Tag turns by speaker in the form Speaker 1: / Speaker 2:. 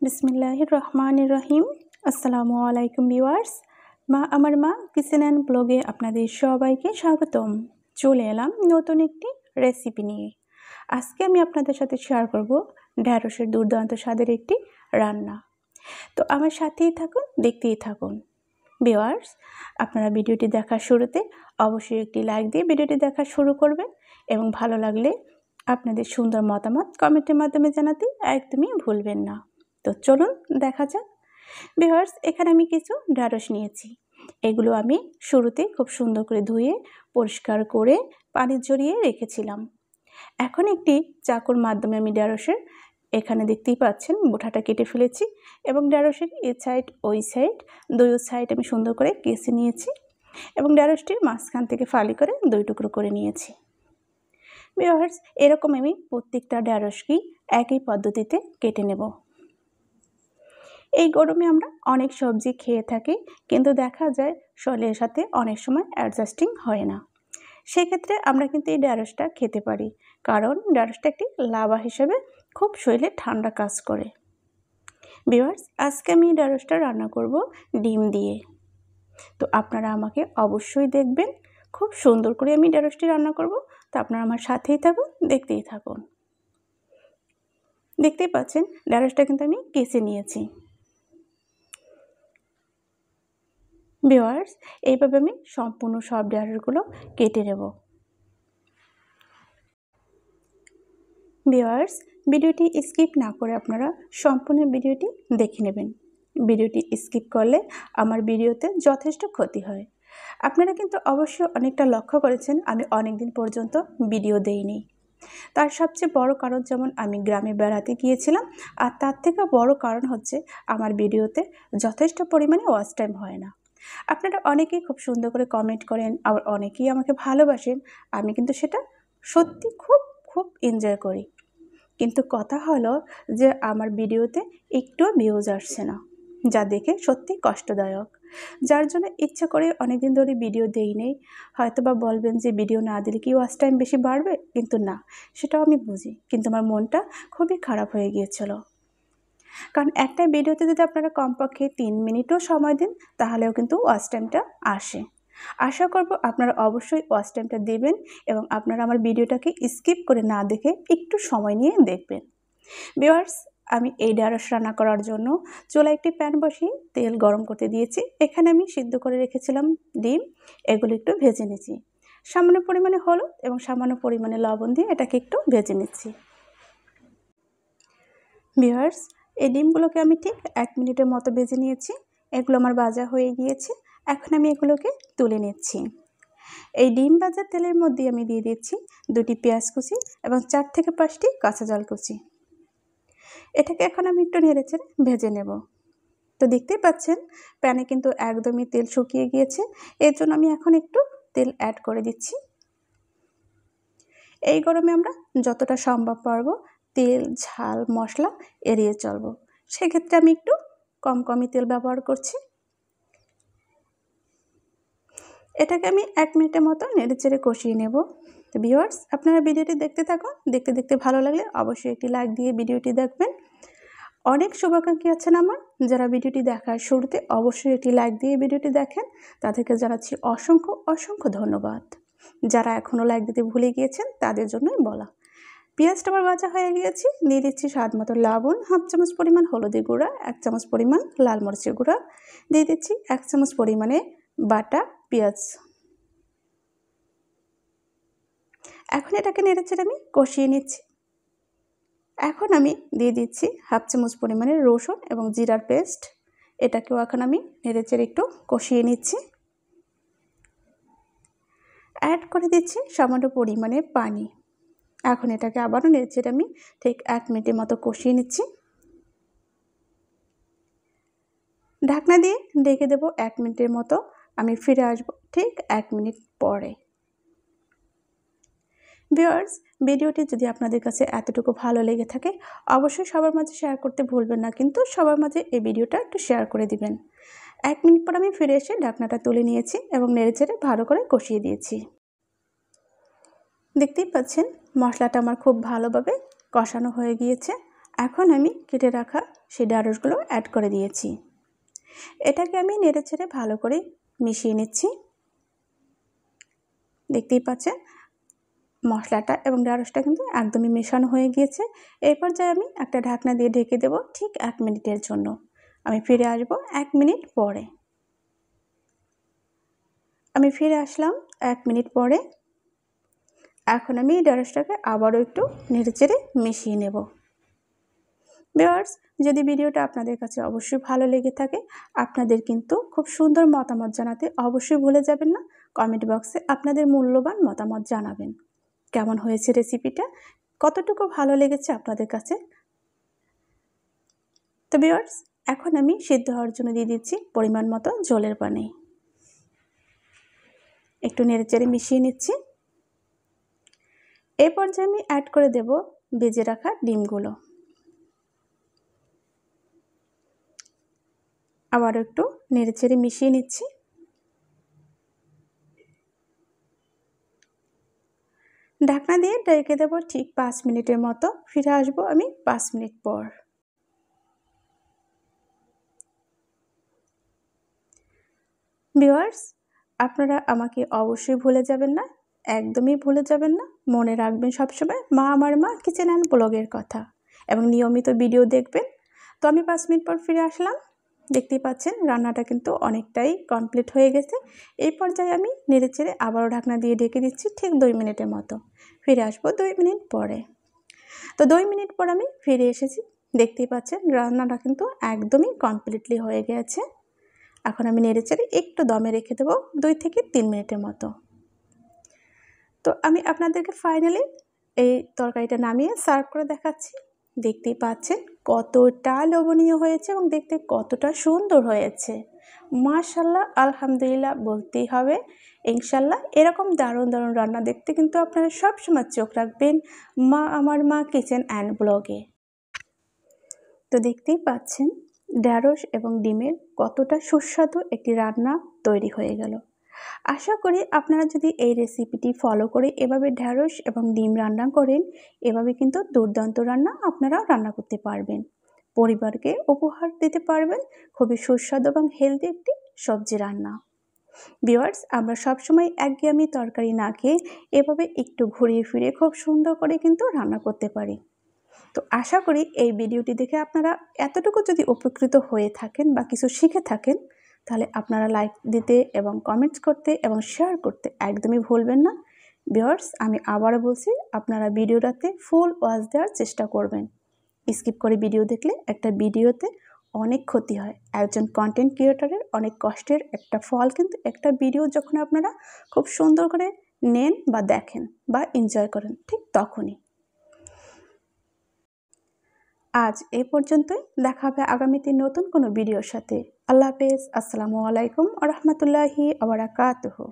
Speaker 1: বিসমিল্লাহির রহমানির রহিম। আসসালামু আলাইকুম ভিউয়ার্স। মা আমার মা কিচেন অ্যান্ড ব্লগে আপনাদের সবাইকে স্বাগতম। চলে এলাম নতুন একটি রেসিপি নিয়ে। আজকে আমি আপনাদের সাথে শেয়ার করব ঢ্যাঁড়সের দুর্দান্ত স্বাদের একটি রান্না। তো আমার সাথেই থাকুন, দেখতেই থাকুন। ভিউয়ার্স, আপনারা ভিডিওটি দেখার শুরুতে অবশ্যই একটি লাইক দিয়ে ভিডিওটি দেখা শুরু করবেন এবং ভালো লাগলে আপনাদের সুন্দর মতামত কমেন্টের মাধ্যমে জানাতে একদমই ভুলবেন না। তো চলুন দেখা যাক। ভিউয়ার্স, এখানে আমি কিছু ঢ্যাঁড়স নিয়েছি। এগুলো আমি শুরুতে খুব সুন্দর করে ধুয়ে পরিষ্কার করে পানি ঝরিয়ে রেখেছিলাম। এখন একটি চাকুর মাধ্যমে আমি ঢ্যাঁড়সের এখানে দেখতেই পাচ্ছেন বোঁটাটা কেটে ফেলেছি এবং ঢ্যাঁড়সের এই সাইড ওই সাইড দুই সাইড আমি সুন্দর করে কেচে নিয়েছি এবং ঢ্যাঁড়সটির মাঝখান থেকে ফালি করে দুই টুকরো করে নিয়েছি। ভিউয়ার্স, এরকম আমি প্রত্যেকটা ঢ্যাঁড়সকেই একই পদ্ধতিতে কেটে নেব। এই গরমে আমরা অনেক সবজি খেয়ে থাকি, কিন্তু দেখা যায় শরীরের সাথে অনেক সময় অ্যাডজাস্টিং হয় না। সেক্ষেত্রে আমরা কিন্তু এই ঢ্যাঁড়সটা খেতে পারি, কারণ ঢ্যাঁড়সটা একটি লাভা হিসেবে খুব শরীরে ঠান্ডা কাজ করে। ভিউয়ার্স, আজকে আমি ঢ্যাঁড়সটা রান্না করব ডিম দিয়ে। তো আপনারা আমাকে অবশ্যই দেখবেন, খুব সুন্দর করে আমি ঢ্যাঁড়সটি রান্না করব। তো আপনারা আমার সাথেই থাকুন, দেখতেই থাকুন। দেখতেই পাচ্ছেন ঢ্যাঁড়সটা কিন্তু আমি কেচে নিয়েছি। ভিউয়ার্স, এইভাবে আমি সম্পূর্ণ সব ঢ্যাঁড়সগুলো কেটে নেব। ভিউয়ার্স, ভিডিওটি স্কিপ না করে আপনারা সম্পূর্ণ ভিডিওটি দেখে নেবেন। ভিডিওটি স্কিপ করলে আমার ভিডিওতে যথেষ্ট ক্ষতি হয়। আপনারা কিন্তু অবশ্যই অনেকটা লক্ষ্য করেছেন আমি অনেক দিন পর্যন্ত ভিডিও দেইনি। তার সবচেয়ে বড় কারণ, যেমন আমি গ্রামে বেড়াতে গিয়েছিলাম, আর তার থেকে বড় কারণ হচ্ছে আমার ভিডিওতে যথেষ্ট পরিমাণে ওয়াচ টাইম হয় না। আপনারা অনেকেই খুব সুন্দর করে কমেন্ট করেন, আবার অনেকেই আমাকে ভালোবাসেন। আমি কিন্তু সেটা সত্যি খুব খুব এনজয় করি, কিন্তু কথা হলো যে আমার ভিডিওতে একটুও ভিউজ আসছে না, যা দেখে সত্যি কষ্টদায়ক। যার জন্য ইচ্ছা করে অনেকদিন ধরে ভিডিও দেই নেই। হয়তো বা বলবেন যে ভিডিও না দিলে কি ওয়াচ টাইম বেশি বাড়বে, কিন্তু না, সেটাও আমি বুঝি, কিন্তু আমার মনটা খুবই খারাপ হয়ে গিয়েছিল। কারণ একটা ভিডিওতে যদি আপনারা কমপক্ষে 3 মিনিটও সময় দেন, তাহলেও কিন্তু ওয়াচ টাইমটা আসে। আশা করব আপনারা অবশ্যই ওয়াচ টাইমটা দেবেন এবং আপনারা আমার ভিডিওটাকে স্কিপ করে না দেখে একটু সময় নিয়ে দেখবেন। ভিউয়ার্স, আমি এই ঢ্যাঁড়স রান্না করার জন্য চুলায় একটি প্যান বসিয়ে তেল গরম করতে দিয়েছি। এখানে আমি সিদ্ধ করে রেখেছিলাম ডিম, এগুলো একটু ভেজে নিচ্ছি। সামান্য পরিমাণে হলুদ এবং সামান্য পরিমাণে লবণ দিয়ে এটাকে একটু ভেজে নিচ্ছি। ভিউয়ার্স, এই ডিমগুলোকে আমি ঠিক 1 মিনিটের মতো ভেজে নিয়েছি। এগুলো আমার ভাজা হয়ে গিয়েছে। এখন আমি এগুলোকে তুলে নিচ্ছি। এই ডিম ভাজা তেলের মধ্যে আমি দিয়ে দিচ্ছি 2টি পেঁয়াজ কুচি এবং 4 থেকে 5টি কাঁচা ঝাল কুচি। এটাকে এখন আমি একটু নেড়েচেড়ে ভেজে নেব। তো দেখতেই পাচ্ছেন প্যানে কিন্তু একদমই তেল শুকিয়ে গিয়েছে, এর জন্য আমি এখন একটু তেল অ্যাড করে দিচ্ছি। এই গরমে আমরা যতটা সম্ভব পারবো তেল ঝাল মশলা এড়িয়ে চলবো, সেক্ষেত্রে আমি একটু কমই তেল ব্যবহার করছি। এটাকে আমি 1 মিনিটের মতো নেড়েচেড়ে কষিয়ে নেব। তো ভিউয়ার্স, আপনারা ভিডিওটি দেখতে থাকুন, দেখতে দেখতে ভালো লাগলে অবশ্যই একটি লাইক দিয়ে ভিডিওটি দেখবেন। অনেক শুভাকাঙ্ক্ষী আছেন আমার, যারা ভিডিওটি দেখার শুরুতে অবশ্যই একটি লাইক দিয়ে ভিডিওটি দেখেন, তাদেরকে জানাচ্ছি অসংখ্য অসংখ্য ধন্যবাদ। যারা এখনও লাইক দিতে ভুলে গিয়েছেন তাদের জন্যই বলা। পেঁয়াজটা আমার ভাজা হয়ে গিয়েছে, দিয়ে দিচ্ছি স্বাদ মতো লবণ, 1/2 চামচ পরিমাণ হলুদের গুঁড়া, 1 চামচ পরিমাণ লাল মরিচের গুঁড়া, দিয়ে দিচ্ছি 1 চামচ পরিমাণে বাটা পেঁয়াজ। এখন এটাকে নেড়েচেড়ে আমি কষিয়ে নিচ্ছি। এখন আমি দিয়ে দিচ্ছি 1/2 চামচ পরিমাণে রসুন এবং জিরার পেস্ট। এটাকেও এখন আমি নেড়েচেড়ে একটু কষিয়ে নিচ্ছি। অ্যাড করে দিচ্ছি সামান্য পরিমাণে পানি। এখন এটাকে আবারও নেড়েচেড়ে আমি ঠিক 1 মিনিটের মতো কষিয়ে নিচ্ছি। ঢাকনা দিয়ে ঢেকে দেব 1 মিনিটের মতো। আমি ফিরে আসব ঠিক 1 মিনিট পরে। ভিউয়ার্স, ভিডিওটি যদি আপনাদের কাছে এতটুকু ভালো লেগে থাকে অবশ্যই সবার মাঝে শেয়ার করতে ভুলবেন না, কিন্তু সবার মাঝে এই ভিডিওটা একটু শেয়ার করে দিবেন। 1 মিনিট পর আমি ফিরে এসে ঢাকনাটা তুলে নিয়েছি এবং নেড়েচেড়ে ভালো করে কষিয়ে দিয়েছি। দেখতেই পাচ্ছেন মশলাটা আমার খুব ভালোভাবে কষানো হয়ে গিয়েছে। এখন আমি কেটে রাখা সেই ঢ্যাঁড়সগুলো অ্যাড করে দিয়েছি। এটাকে আমি নেড়েচেড়ে ভালো করে মিশিয়ে নিচ্ছি। দেখতেই পাচ্ছেন মশলাটা এবং ঢ্যাঁড়সটা কিন্তু একদমই মেশানো হয়ে গিয়েছে। এই পর্যায়ে আমি একটা ঢাকনা দিয়ে ঢেকে দেব ঠিক 1 মিনিটের জন্য। আমি ফিরে আসব 1 মিনিট পরে। আমি ফিরে আসলাম 1 মিনিট পরে। এখন আমি ঢ্যাঁড়সটাকে আবারও একটু নেড়েচেড়ে মিশিয়ে নেব। ভিউয়ার্স, যদি ভিডিওটা আপনাদের কাছে অবশ্যই ভালো লেগে থাকে, আপনাদের কিন্তু খুব সুন্দর মতামত জানাতে অবশ্যই ভুলে যাবেন না। কমেন্ট বক্সে আপনাদের মূল্যবান মতামত জানাবেন। কেমন হয়েছে রেসিপিটা, কতটুকু ভালো লেগেছে আপনাদের কাছে। তো ভিউয়ার্স, এখন আমি সিদ্ধ হওয়ার জন্য দিয়ে দিচ্ছি পরিমাণ মতো জলের পানি। একটু নেড়েচেড়ে মিশিয়ে নিচ্ছি। এই পর্যায়ে আমি অ্যাড করে দেব ভেজে রাখা ডিমগুলো। আবার একটু নেড়েচেড়ে মিশিয়ে নিচ্ছি। ঢাকনা দিয়ে ঢেকে দেব ঠিক 5 মিনিটের মতো। ফিরে আসবো আমি 5 মিনিট পর। ভিউয়ার্স, আপনারা আমাকে অবশ্যই ভুলে যাবেন না, একদমই ভুলে যাবেন না। মনে রাখবেন সবসময় মা আমার মা কিচেন অ্যান্ড ব্লগের কথা এবং নিয়মিত ভিডিও দেখবেন। তো আমি 5 মিনিট পর ফিরে আসলাম। দেখতেই পাচ্ছেন রান্নাটা কিন্তু অনেকটাই কমপ্লিট হয়ে গেছে। এই পর্যায়ে আমি নেড়েচেড়ে আবারও ঢাকনা দিয়ে ঢেকে দিচ্ছি ঠিক 2 মিনিটের মতো। ফিরে আসবো 2 মিনিট পরে। তো 2 মিনিট পর আমি ফিরে এসেছি। দেখতেই পাচ্ছেন রান্নাটা কিন্তু একদমই কমপ্লিটলি হয়ে গেছে। এখন আমি নেড়েচেড়ে একটু দমে রেখে দেবো 2 থেকে 3 মিনিটের মতো। তো আমি আপনাদেরকে ফাইনালি এই তরকারিটা নামিয়ে সার্ভ করে দেখাচ্ছি। দেখতেই পাচ্ছেন কতটা লোভনীয় হয়েছে এবং দেখতে কতটা সুন্দর হয়েছে। মাশাআল্লাহ, আলহামদুলিল্লাহ বলতেই হবে। ইনশাআল্লাহ এরকম দারুণ দারুণ রান্না দেখতে কিন্তু আপনারা সবসময় চোখ রাখবেন মা আমার মা কিচেন অ্যান্ড ব্লগে। তো দেখতেই পাচ্ছেন ঢ্যাঁড়স এবং ডিমের কতটা সুস্বাদু একটি রান্না তৈরি হয়ে গেল। আশা করি আপনারা যদি এই রেসিপিটি ফলো করে এভাবে ঢ্যাঁড়স এবং ডিম রান্না করেন, এভাবে কিন্তু দুর্দান্ত রান্না আপনারাও রান্না করতে পারবেন। পরিবারকে উপহার দিতে পারবেন খুবই সুস্বাদু এবং হেলদি একটি সবজি রান্না। ভিউয়ার্স, আমরা সবসময় একঘেয়েমি তরকারি না খেয়ে এভাবে একটু ঘুরিয়ে ফিরে খুব সুন্দর করে কিন্তু রান্না করতে পারি। তো আশা করি এই ভিডিওটি দেখে আপনারা এতটুকু যদি উপকৃত হয়ে থাকেন বা কিছু শিখে থাকেন, তাহলে আপনারা লাইক দিতে এবং কমেন্টস করতে এবং শেয়ার করতে একদমই ভুলবেন না। ভিউয়ার্স, আমি আবারও বলছি আপনারা ভিডিওটাতে ফুল ওয়াচ দেওয়ার চেষ্টা করবেন। স্কিপ করে ভিডিও দেখলে একটা ভিডিওতে অনেক ক্ষতি হয়। একজন কন্টেন্ট ক্রিয়েটরের অনেক কষ্টের একটা ফল কিন্তু একটা ভিডিও যখন আপনারা খুব সুন্দর করে নেন বা দেখেন বা এনজয় করেন, ঠিক তখনই। আজ এই পর্যন্তই, দেখা হবে আগামীতে নতুন কোনো ভিডিওর সাথে। আল্লাহ হাফেজ। আসসালামু আলাইকুম ওয়া রাহমাতুল্লাহি ওয়া বারাকাতুহু।